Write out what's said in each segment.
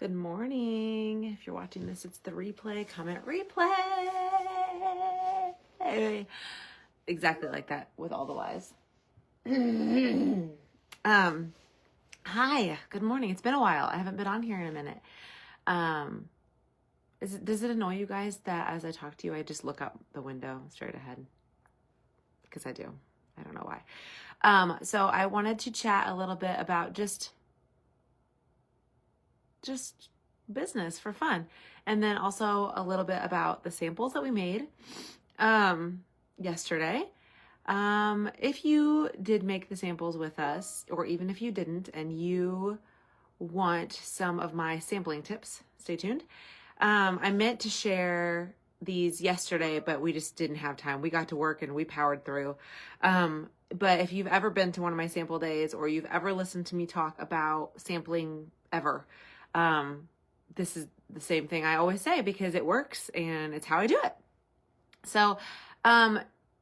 Good morning. If you're watching this, it's the replay. Comment replay. Exactly like that with all the Y's. Hi. Good morning. It's been a while. I haven't been on here in a minute. Does it annoy you guys that as I talk to you, I just look out the window straight ahead? Because I do. I don't know why. So I wanted to chat a little bit about just business for fun. And then also a little bit about the samples that we made yesterday. If you did make the samples with us, or even if you didn't, and you want some of my sampling tips, stay tuned. I meant to share these yesterday, but we just didn't have time. We got to work and we powered through. But if you've ever been to one of my sample days, or you've ever listened to me talk about sampling ever, this is the same thing I always say because it works and it's how I do it. So,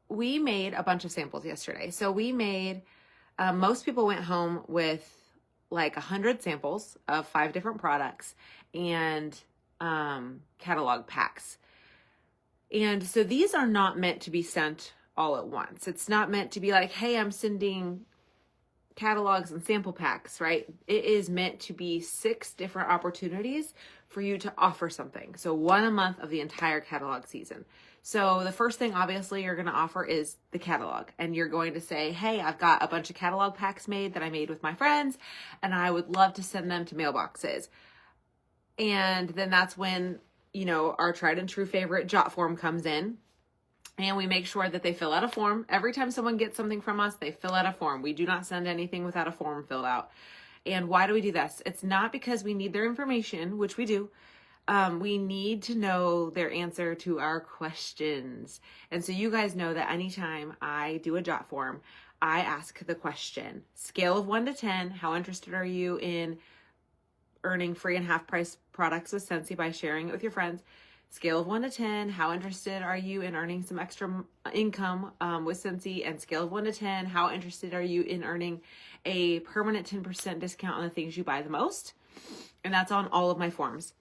we made a bunch of samples yesterday. So we made, most people went home with like 100 samples of 5 different products and, catalog packs. And so these are not meant to be sent all at once. It's not meant to be like, hey, I'm sending catalogs and sample packs, right? It is meant to be 6 different opportunities for you to offer something. So 1 a month of the entire catalog season. So the first thing obviously you're going to offer is the catalog, and you're going to say, hey, I've got a bunch of catalog packs made that I made with my friends and I would love to send them to mailboxes. And then that's when, our tried and true favorite jot form comes in. And we make sure that they fill out a form. Every time someone gets something from us, they fill out a form. We do not send anything without a form filled out. And why do we do this? It's not because we need their information, which we do. We need to know their answer to our questions. And so you guys know that anytime I do a jot form, I ask the question, scale of 1 to 10, how interested are you in earning free and half price products with Scentsy by sharing it with your friends? Scale of 1 to 10, how interested are you in earning some extra income with Scentsy? And scale of 1 to 10, how interested are you in earning a permanent 10% discount on the things you buy the most? And that's on all of my forms.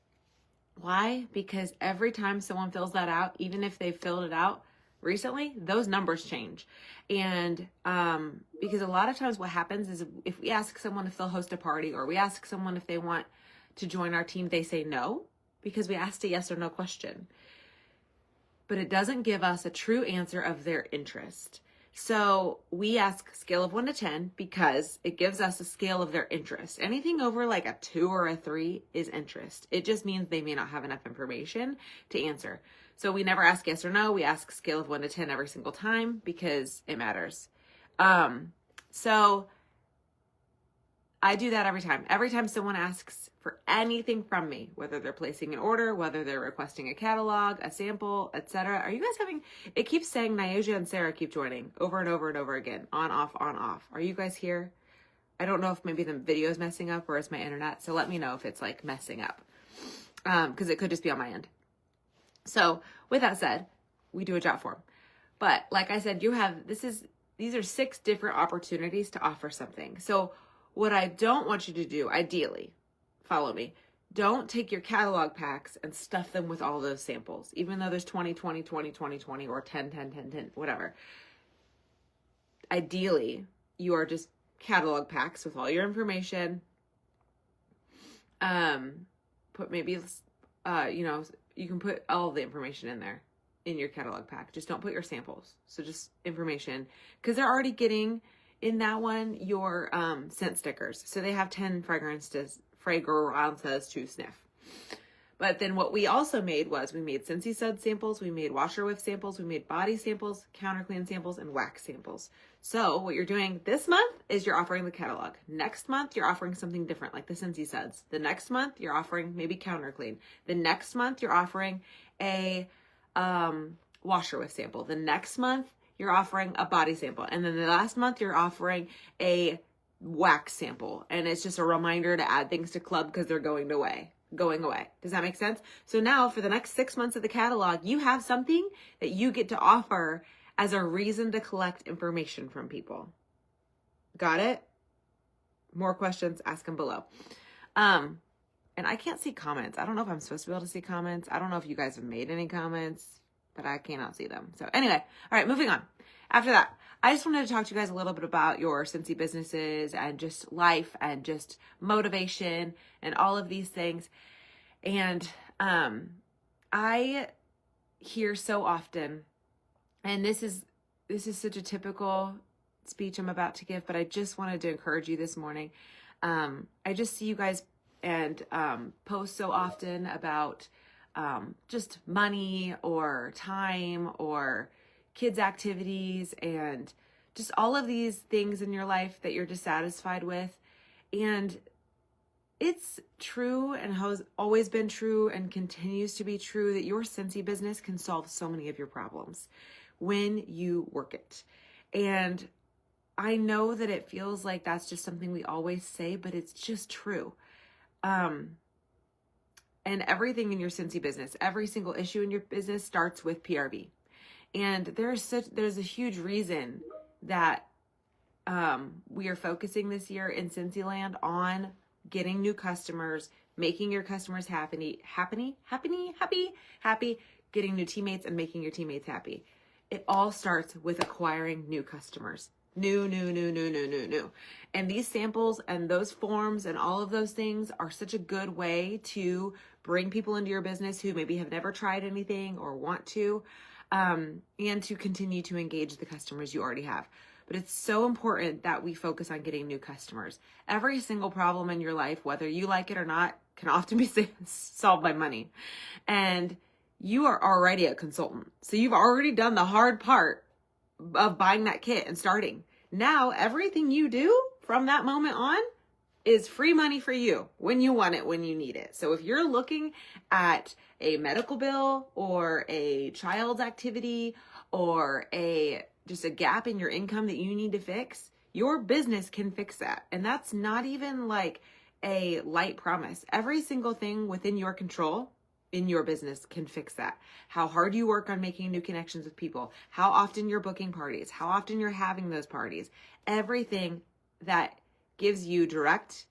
Why? Because every time someone fills that out, even if they've filled it out recently, those numbers change. And because a lot of times what happens is if we ask someone if they'll host a party, or we ask someone if they want to join our team, they say no, because we asked a yes or no question. But it doesn't give us a true answer of their interest. So we ask scale of 1 to 10 because it gives us a scale of their interest. Anything over like a 2 or a 3 is interest. It just means they may not have enough information to answer. So we never ask yes or no. We ask scale of 1 to 10 every single time because it matters. So I do that every time. Every time someone asks for anything from me, whether they're placing an order, whether they're requesting a catalog, a sample, etc. Are you guys having, it keeps saying Nyaja and Sarah keep joining over and over and over again, on, off, on, off. Are you guys here? I don't know if maybe the video is messing up or it's my internet. So let me know if it's like messing up. Because it could just be on my end. So with that said, we do a jot form. But like I said, these are 6 different opportunities to offer something. So what I don't want you to do, ideally, follow me, don't take your catalog packs and stuff them with all those samples, even though there's 20, 20, 20, 20, 20, or 10, 10, 10, 10, whatever. Ideally, you are just catalog packs with all your information. Put maybe, you can put all the information in there in your catalog pack. Just don't put your samples. So just information, because they're already getting in that one your scent stickers. So they have 10 fragrances to sniff. But then what we also made was we made Scentsy Suds samples, we made washer whiff samples, we made body samples, counter clean samples, and wax samples. So what you're doing this month is you're offering the catalog. Next month, you're offering something different, like the Scentsy Suds. The next month, you're offering maybe counter clean. The next month, you're offering a washer whiff sample. The next month, you're offering a body sample. And then the last month, you're offering a wax sample. And it's just a reminder to add things to club because they're going away. Does that make sense? So now for the next 6 months of the catalog, you have something that you get to offer as a reason to collect information from people. Got it? More questions, ask them below. and I can't see comments. I don't know if I'm supposed to be able to see comments. I don't know if you guys have made any comments, but I cannot see them. So anyway, all right, moving on. After that, I just wanted to talk to you guys a little bit about your Scentsy businesses and just life and just motivation and all of these things. And I hear so often, and this is such a typical speech I'm about to give, but I just wanted to encourage you this morning. I just see you guys and post so often about just money or time or kids' activities and just all of these things in your life that you're dissatisfied with. And it's true and has always been true and continues to be true that your Scentsy business can solve so many of your problems when you work it. And I know that it feels like that's just something we always say, but it's just true. And everything in your Scentsy business, every single issue in your business starts with PRV. And there's a huge reason that we are focusing this year in Scentsy Land on getting new customers, making your customers happy, getting new teammates and making your teammates happy. It all starts with acquiring new customers. New. And these samples and those forms and all of those things are such a good way to bring people into your business who maybe have never tried anything or want to, and to continue to engage the customers you already have. But it's so important that we focus on getting new customers. Every single problem in your life, whether you like it or not, can often be solved by money. And you are already a consultant. So you've already done the hard part of buying that kit and starting. Now, everything you do from that moment on is free money for you when you want it, when you need it. So if you're looking at a medical bill or a child's activity or just a gap in your income that you need to fix, your business can fix that. And that's not even like a light promise. Every single thing within your control in your business can fix that. How hard you work on making new connections with people, how often you're booking parties, how often you're having those parties, everything that gives you direct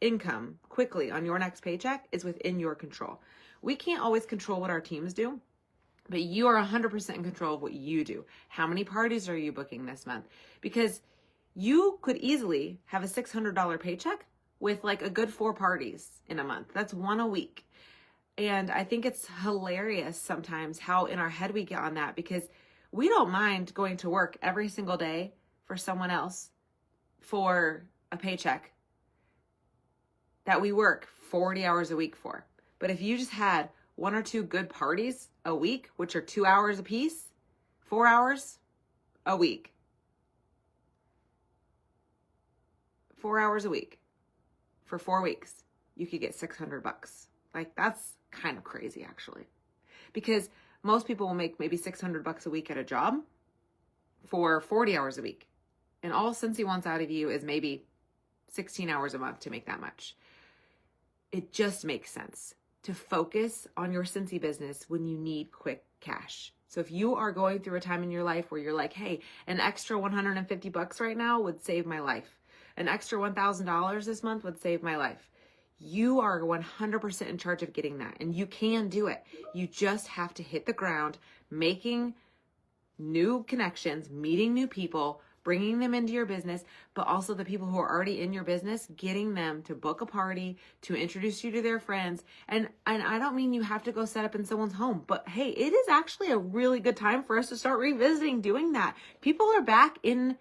income quickly on your next paycheck is within your control. We can't always control what our teams do, but you are 100% in control of what you do. How many parties are you booking this month? Because you could easily have a $600 paycheck with like a good 4 parties in a month. That's 1 a week. And I think it's hilarious sometimes how in our head we get on that, because we don't mind going to work every single day for someone else for a paycheck that we work 40 hours a week for. But if you just had 1 or 2 good parties a week, which are 2 hours a piece, 4 hours a week, 4 hours a week for 4 weeks, you could get $600. Like, that's kind of crazy, actually, because most people will make maybe $600 a week at a job for 40 hours a week. And all Scentsy wants out of you is maybe 16 hours a month to make that much. It just makes sense to focus on your Scentsy business when you need quick cash. So if you are going through a time in your life where you're like, hey, an extra $150 right now would save my life. An extra $1,000 this month would save my life. You are 100% in charge of getting that, and you can do it. You just have to hit the ground, making new connections, meeting new people, bringing them into your business, but also the people who are already in your business, getting them to book a party, to introduce you to their friends. And I don't mean you have to go set up in someone's home, but hey, it is actually a really good time for us to start revisiting doing that. People are back in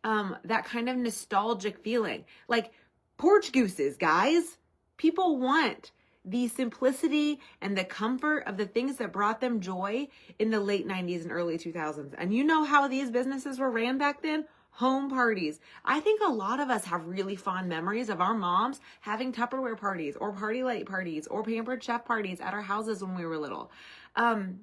that kind of nostalgic feeling. Like, porch gooses, guys. People want the simplicity and the comfort of the things that brought them joy in the late 90s and early 2000s. And you know how these businesses were ran back then? Home parties. I think a lot of us have really fond memories of our moms having Tupperware parties or party light parties or Pampered Chef parties at our houses when we were little.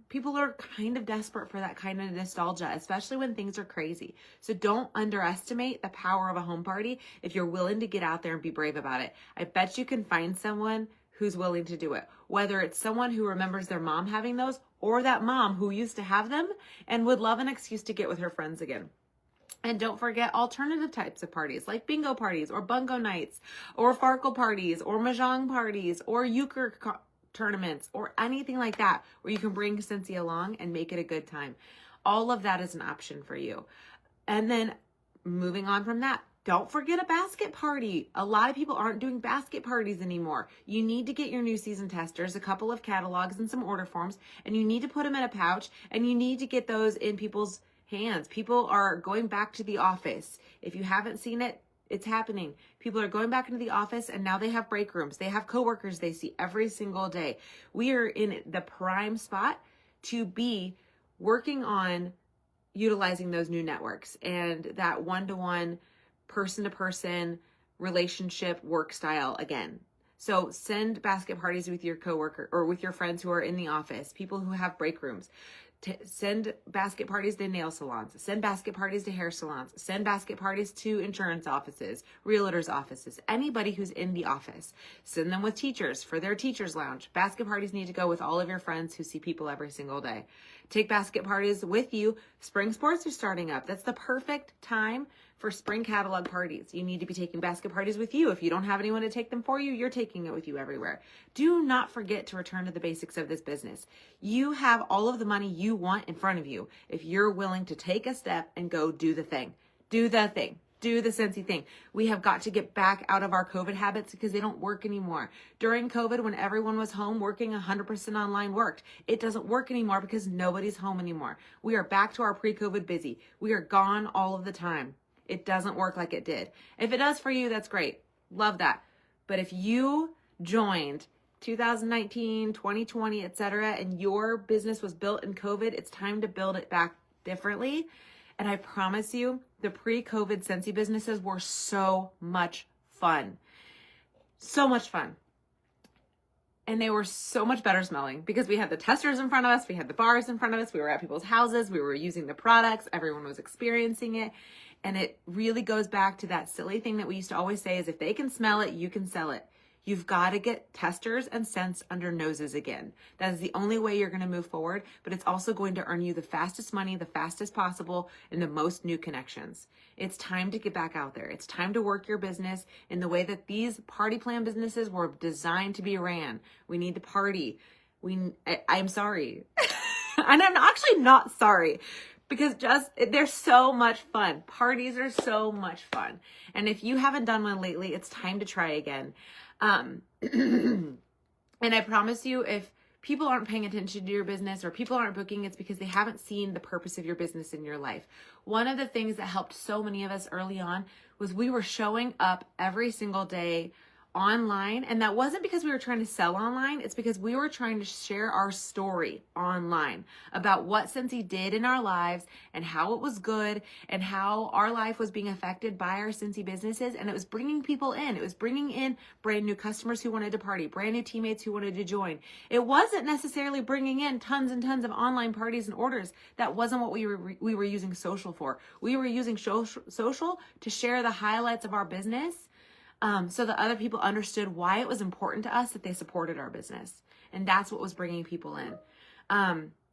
People are kind of desperate for that kind of nostalgia, especially when things are crazy. So don't underestimate the power of a home party if you're willing to get out there and be brave about it. I bet you can find someone who's willing to do it, whether it's someone who remembers their mom having those or that mom who used to have them and would love an excuse to get with her friends again. And don't forget alternative types of parties like bingo parties or bungo nights or farkle parties or mahjong parties or euchre tournaments or anything like that where you can bring Scentsy along and make it a good time. All of that is an option for you. And then moving on from that, don't forget a basket party. A lot of people aren't doing basket parties anymore. You need to get your new season testers, a couple of catalogs and some order forms, and you need to put them in a pouch, and you need to get those in people's hands. People are going back to the office. If you haven't seen it, it's happening. People are going back into the office, and now they have break rooms. They have coworkers they see every single day. We are in the prime spot to be working on utilizing those new networks and that one-to-one, person-to-person relationship work style again. So send basket parties with your coworker or with your friends who are in the office, people who have break rooms. Send basket parties to nail salons, send basket parties to hair salons, send basket parties to insurance offices, realtors' offices, anybody who's in the office. Send them with teachers for their teachers' lounge. Basket parties need to go with all of your friends who see people every single day. Take basket parties with you. Spring sports are starting up. That's the perfect time for spring catalog parties. You need to be taking basket parties with you. If you don't have anyone to take them for you, you're taking it with you everywhere. Do not forget to return to the basics of this business. You have all of the money you want in front of you if you're willing to take a step and go do the thing. Do the thing. Do the Scentsy thing. We have got to get back out of our COVID habits because they don't work anymore. During COVID, when everyone was home, working 100% online worked. It doesn't work anymore because nobody's home anymore. We are back to our pre-COVID busy. We are gone all of the time. It doesn't work like it did. If it does for you, that's great. Love that. But if you joined 2019, 2020, etc., and your business was built in COVID, it's time to build it back differently. And I promise you, the pre-COVID Scentsy businesses were so much fun. So much fun. And they were so much better smelling because we had the testers in front of us. We had the bars in front of us. We were at people's houses. We were using the products. Everyone was experiencing it. And it really goes back to that silly thing that we used to always say is if they can smell it, you can sell it. You've got to get testers and scents under noses again. That is the only way you're going to move forward, but it's also going to earn you the fastest money, the fastest possible, and the most new connections. It's time to get back out there. It's time to work your business in the way that these party plan businesses were designed to be ran. We need to party. I'm sorry. And I'm actually not sorry. Because they're so much fun. Parties are so much fun. And if you haven't done one lately, it's time to try again. And I promise you, if people aren't paying attention to your business or people aren't booking, it's because they haven't seen the purpose of your business in your life. One of the things that helped so many of us early on was we were showing up every single day online. And that wasn't because we were trying to sell online. It's because we were trying to share our story online about what Scentsy did in our lives and how it was good and how our life was being affected by our Scentsy businesses. And it was bringing people in. It was bringing in brand new customers who wanted to party, brand new teammates who wanted to join. It wasn't necessarily bringing in tons and tons of online parties and orders. That wasn't what we were using social for. We were using social to share the highlights of our business. So that other people understood why it was important to us that they supported our business. And that's what was bringing people in.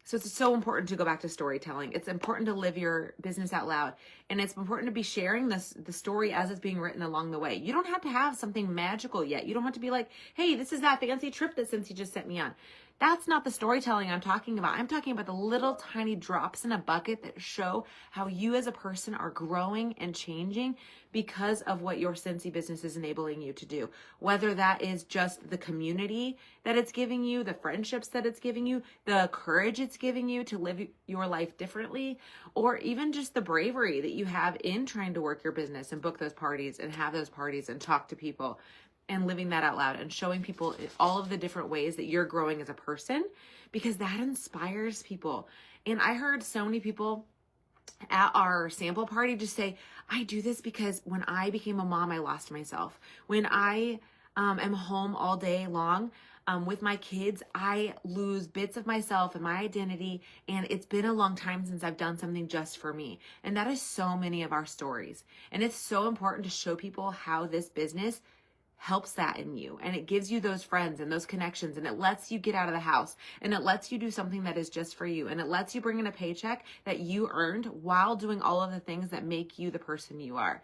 So it's so important to go back to storytelling. It's important to live your business out loud. And it's important to be sharing the story as it's being written along the way. You don't have to have something magical yet. You don't have to be like, hey, this is that fancy trip that Scentsy just sent me on. That's not the storytelling I'm talking about. I'm talking about the little tiny drops in a bucket that show how you as a person are growing and changing because of what your Scentsy business is enabling you to do. Whether that is just the community that it's giving you, the friendships that it's giving you, the courage it's giving you to live your life differently, or even just the bravery that you have in trying to work your business and book those parties and have those parties and talk to people. And living that out loud and showing people all of the different ways that you're growing as a person, because that inspires people. And I heard so many people at our sample party just say, I do this because when I became a mom, I lost myself. When I am home all day long with my kids, I lose bits of myself and my identity. And it's been a long time since I've done something just for me. And that is so many of our stories. And it's so important to show people how this business helps that in you, and it gives you those friends and those connections, and it lets you get out of the house, and it lets you do something that is just for you, and it lets you bring in a paycheck that you earned while doing all of the things that make you the person you are.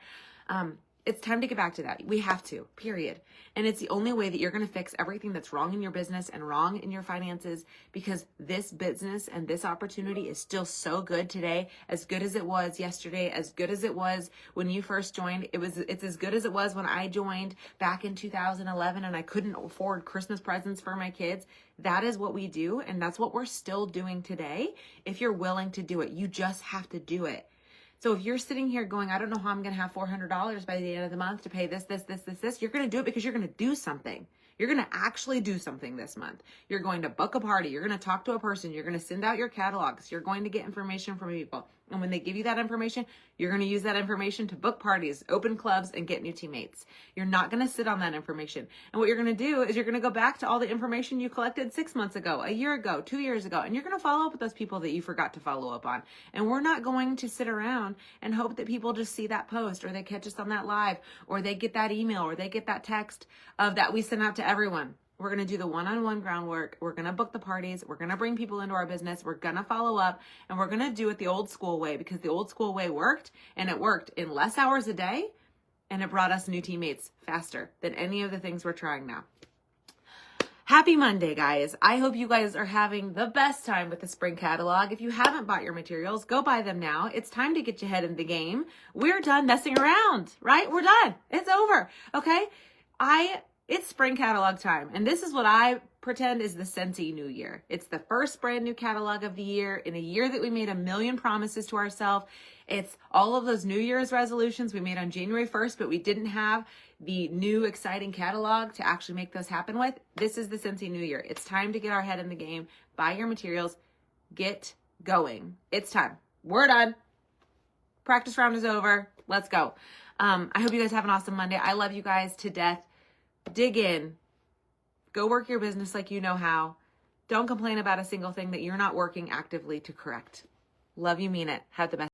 It's time to get back to that. We have to, period. And it's the only way that you're going to fix everything that's wrong in your business and wrong in your finances, because this business and this opportunity is still so good today, as good as it was yesterday, as good as it was when you first joined. It's as good as it was when I joined back in 2011 and I couldn't afford Christmas presents for my kids. That is what we do, and that's what we're still doing today. If you're willing to do it, you just have to do it. So if you're sitting here going, I don't know how I'm going to have $400 by the end of the month to pay this, you're going to do it because you're going to do something. You're going to actually do something this month. You're going to book a party. You're going to talk to a person. You're going to send out your catalogs. You're going to get information from people. And when they give you that information, you're going to use that information to book parties, open clubs, and get new teammates. You're not going to sit on that information. And what you're going to do is you're going to go back to all the information you collected 6 months ago, a year ago, 2 years ago, and you're going to follow up with those people that you forgot to follow up on. And we're not going to sit around and hope that people just see that post, or they catch us on that live, or they get that email, or they get that text of that we send out to everyone. We're going to do the one-on-one groundwork. We're going to book the parties. We're going to bring people into our business. We're going to follow up, and we're going to do it the old school way, because the old school way worked, and it worked in less hours a day, and it brought us new teammates faster than any of the things we're trying now. Happy Monday, guys. I hope you guys are having the best time with the spring catalog. If you haven't bought your materials, go buy them now. It's time to get your head in the game. We're done messing around, right? We're done. It's over. Okay? It's spring catalog time, and this is what I pretend is the Scentsy New Year. It's the first brand new catalog of the year, in a year that we made 1 million promises to ourselves. It's all of those New Year's resolutions we made on January 1st, but we didn't have the new exciting catalog to actually make those happen with. This is the Scentsy New Year. It's time to get our head in the game, buy your materials, get going. It's time. We're done. Practice round is over. Let's go. I hope you guys have an awesome Monday. I love you guys to death. Dig in. Go work your business like you know how. Don't complain about a single thing that you're not working actively to correct. Love you, mean it. Have the best.